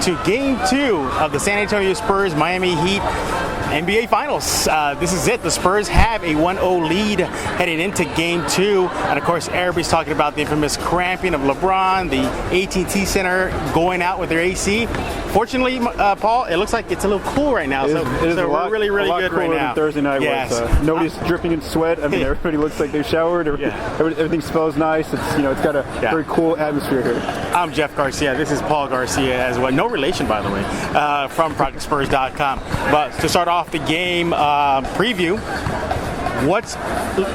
to Game 2 of the San Antonio Spurs Miami Heat NBA Finals. This is it. The Spurs have a 1-0 lead heading into Game 2. And of course, everybody's talking about the infamous cramping of LeBron, the AT&T Center going out with their AC. Fortunately, Paul, it looks like it's a little cool right now. So we're really good right now. Thursday night was. Nobody's dripping in sweat. I mean, everybody looks like they showered. Everything smells nice. It's got a very cool atmosphere here. I'm Jeff Garcia. This is Paul Garcia as well. No relation, by the way, from ProjectSpurs.com. But to start off the game preview, what's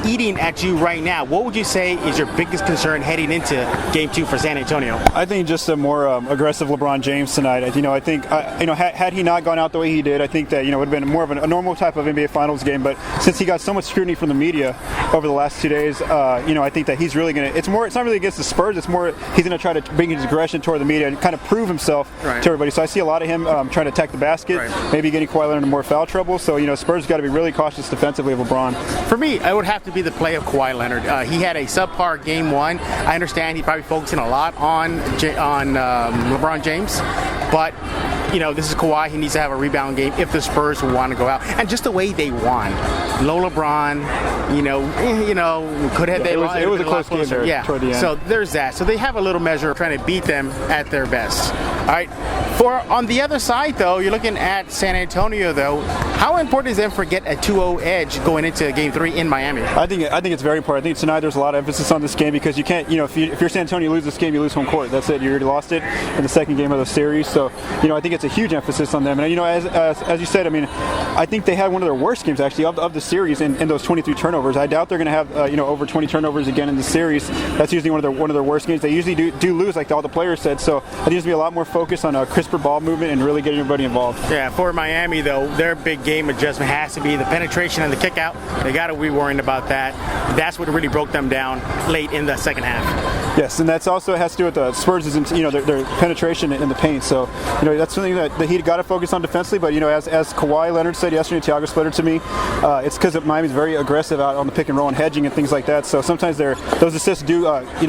eating at you right now? What would you say is your biggest concern heading into Game 2 for San Antonio? I think just a more aggressive LeBron James tonight. I think had he not gone out the way he did, I think that it would have been more of a normal type of NBA Finals game. But since he got so much scrutiny from the media over the last 2 days, I think that he's really going to. It's not really against the Spurs. It's more he's going to try to bring his aggression toward the media and kind of prove himself to everybody. So I see a lot of him trying to attack the basket, maybe getting Kawhi Leonard into more foul trouble. So Spurs got to be really cautious defensively of LeBron. For me, it would have to be the play of Kawhi Leonard. He had a subpar Game 1. I understand he's probably focusing a lot on LeBron James, but this is Kawhi. He needs to have a rebound game if the Spurs want to go out. And just the way they won. Low LeBron, could have it was a close game there toward the end. So there's that. So they have a little measure of trying to beat them at their best. All right. On the other side, though, you're looking at San Antonio, though. How important is them to get a 2-0 edge going into Game 3 in Miami? I think it's very important. I think tonight there's a lot of emphasis on this game because you can't, if you're San Antonio, you lose this game, you lose home court. That's it. You already lost it in the second game of the series. So, I think it's a huge emphasis on them. And, as you said, I think they had one of their worst games, actually, of the series in those 23 turnovers. I doubt they're going to have, over 20 turnovers again in the series. That's usually one of their worst games. They usually do lose, like all the players said. So, I think there's going to be a lot more focus on crisper ball movement and really getting everybody involved. Yeah, for Miami, though, their big game adjustment has to be the penetration and the kick out. They got to be worrying about that. That's what really broke them down late in the second half. Yes, and that's also has to do with the Spurs' their penetration in the paint. So that's something that Heat got to focus on defensively. But as Kawhi Leonard said yesterday, Thiago Splitter to me, it's because Miami's very aggressive out on the pick and roll and hedging and things like that. So sometimes those assists do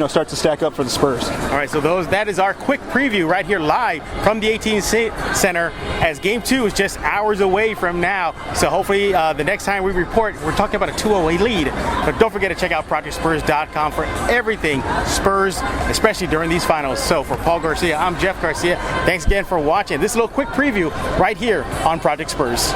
start to stack up for the Spurs. All right, so that is our quick preview right here live from the AT&T Center as Game 2 is just hours away from now. So hopefully the next time we report, we're talking about a 2-0 lead. But don't forget to check out ProjectSpurs.com for everything Spurs, especially during these finals. So for Paul Garcia, I'm Jeff Garcia. Thanks again for watching this little quick preview right here on Project Spurs.